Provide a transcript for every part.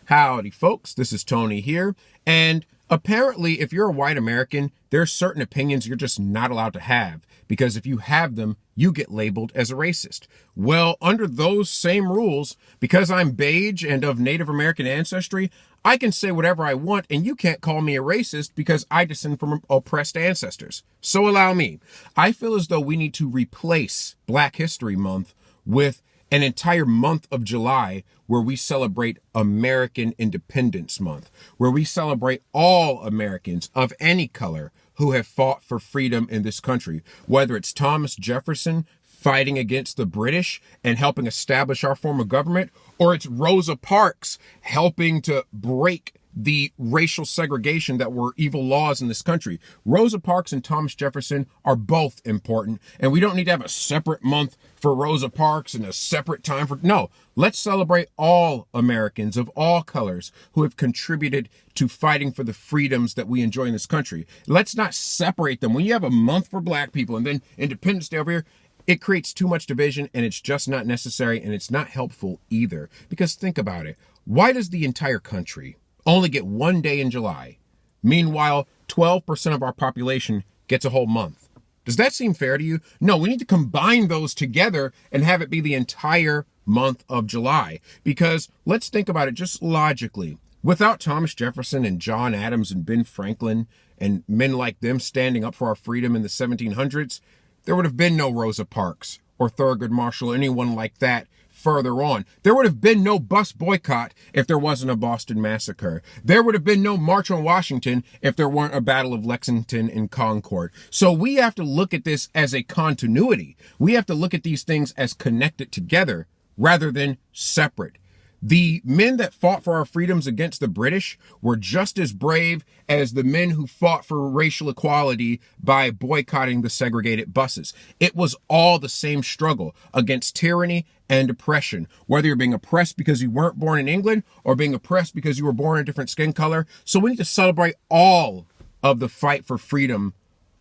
Howdy, folks. This is Tony here. And apparently, if you're a white American, there are certain opinions you're just not allowed to have, because if you have them, you get labeled as a racist. Well, under those same rules, because I'm beige and of Native American ancestry, I can say whatever I want, and you can't call me a racist because I descend from oppressed ancestors. So allow me. I feel as though we need to replace Black History Month with an entire month of July where we celebrate American Independence Month, where we celebrate all Americans of any color who have fought for freedom in this country, whether it's Thomas Jefferson fighting against the British and helping establish our form of government, or it's Rosa Parks helping to break the racial segregation that were evil laws in this country. Rosa Parks and Thomas Jefferson are both important, and we don't need to have a separate month for Rosa Parks and a separate time for... No, let's celebrate all Americans of all colors who have contributed to fighting for the freedoms that we enjoy in this country. Let's not separate them. When you have a month for Black people and then Independence Day over here, it creates too much division, and it's just not necessary, and it's not helpful either. Because think about it. Why does the entire country only get one day in July? Meanwhile, 12% of our population gets a whole month. Does that seem fair to you? No, we need to combine those together and have it be the entire month of July. Because let's think about it just logically. Without Thomas Jefferson and John Adams and Ben Franklin and men like them standing up for our freedom in the 1700s, there would have been no Rosa Parks or Thurgood Marshall or anyone like that further on. There would have been no bus boycott if there wasn't a Boston Massacre. There would have been no March on Washington if there weren't a Battle of Lexington and Concord. So we have to look at this as a continuity. We have to look at these things as connected together rather than separate. The men that fought for our freedoms against the British were just as brave as the men who fought for racial equality by boycotting the segregated buses. It was all the same struggle against tyranny and oppression, whether you're being oppressed because you weren't born in England or being oppressed because you were born in a different skin color. So we need to celebrate all of the fight for freedom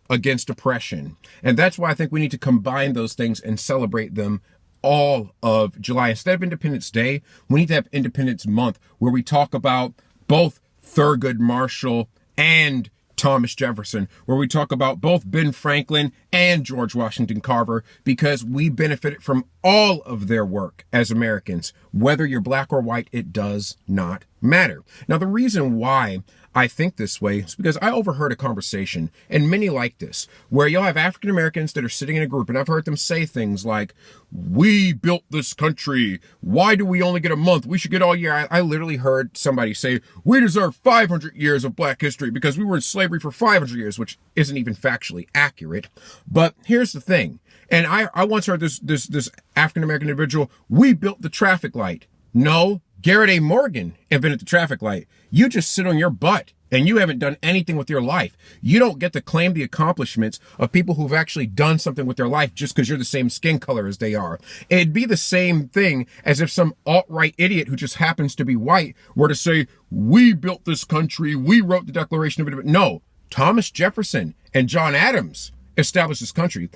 against oppression. And that's why I think we need to combine those things and celebrate them all of July. Instead of Independence Day, we need to have Independence Month, where we talk about both Thurgood Marshall and Thomas Jefferson, where we talk about both Ben Franklin and George Washington Carver, because we benefited from all of their work as Americans. Whether you're Black or white, it does not matter. Now, the reason why I think this way is because I overheard a conversation, and many like this, where you'll have African Americans that are sitting in a group, and I've heard them say things like, "We built this country. Why do we only get a month? We should get all year." I literally heard somebody say, "We deserve 500 years of Black history because we were in slavery for 500 years, which isn't even factually accurate. But here's the thing. And I once heard this African American individual, "We built the traffic light." No, Garrett A. Morgan invented the traffic light. You just sit on your butt and you haven't done anything with your life. You don't get to claim the accomplishments of people who've actually done something with their life just because you're the same skin color as they are. It'd be the same thing as if some alt-right idiot who just happens to be white were to say, "We built this country, we wrote the Declaration of Independence." No, Thomas Jefferson and John Adams established this country.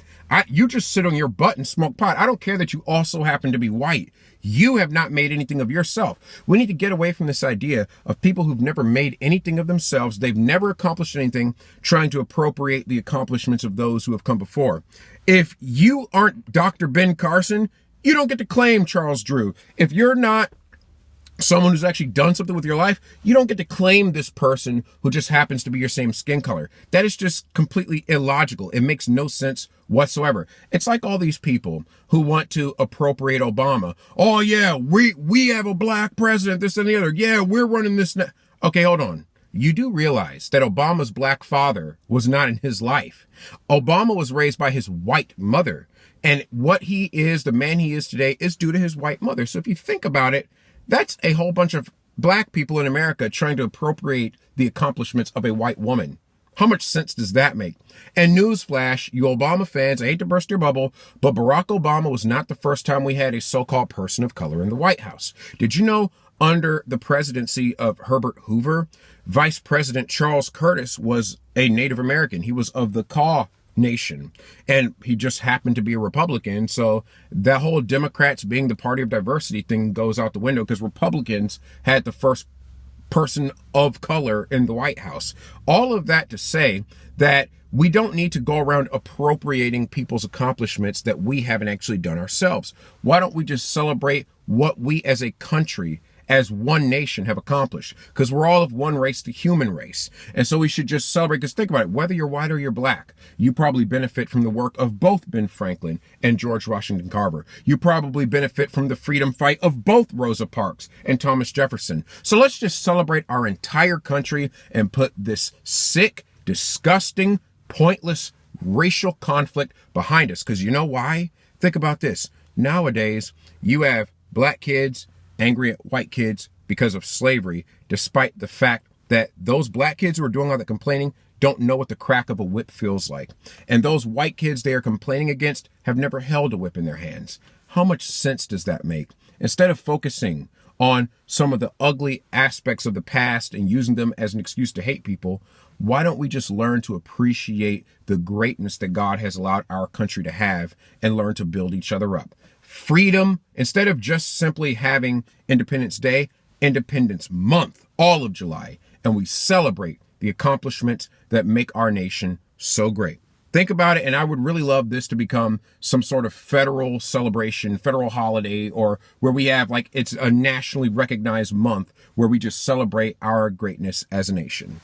You just sit on your butt and smoke pot. I don't care that you also happen to be white. You have not made anything of yourself. We need to get away from this idea of people who've never made anything of themselves. They've never accomplished anything, trying to appropriate the accomplishments of those who have come before. If you aren't Dr. Ben Carson, you don't get to claim Charles Drew. If you're not someone who's actually done something with your life, you don't get to claim this person who just happens to be your same skin color. That is just completely illogical. It makes no sense whatsoever. It's like all these people who want to appropriate Obama. "Oh yeah, we have a Black president, this and the other. Yeah, we're running this." Okay, hold on. You do realize that Obama's Black father was not in his life. Obama was raised by his white mother. And what he is, the man he is today, is due to his white mother. So if you think about it, that's a whole bunch of Black people in America trying to appropriate the accomplishments of a white woman. How much sense does that make? And newsflash, you Obama fans, I hate to burst your bubble, but Barack Obama was not the first time we had a so-called person of color in the White House. Did you know under the presidency of Herbert Hoover, Vice President Charles Curtis was a Native American? He was of the Kaw nation, and he just happened to be a Republican. So that whole Democrats being the party of diversity thing goes out the window, because Republicans had the first person of color in the White House. All of that to say that we don't need to go around appropriating people's accomplishments that we haven't actually done ourselves. Why don't we just celebrate what we as a country, as one nation, have accomplished? Because we're all of one race, the human race. And so we should just celebrate. Because think about it, whether you're white or you're black, you probably benefit from the work of both Ben Franklin and George Washington Carver. You probably benefit from the freedom fight of both Rosa Parks and Thomas Jefferson. So let's just celebrate our entire country and put this sick, disgusting, pointless racial conflict behind us. Because you know why? Think about this. Nowadays, you have black kids angry at white kids because of slavery, despite the fact that those black kids who are doing all the complaining don't know what the crack of a whip feels like. And those white kids they are complaining against have never held a whip in their hands. How much sense does that make? Instead of focusing on some of the ugly aspects of the past and using them as an excuse to hate people, why don't we just learn to appreciate the greatness that God has allowed our country to have and learn to build each other up? Freedom, instead of just simply having Independence Day, Independence Month, all of July, and we celebrate the accomplishments that make our nation so great. Think about it, and I would really love this to become some sort of federal celebration, federal holiday, or where we have like it's a nationally recognized month where we just celebrate our greatness as a nation.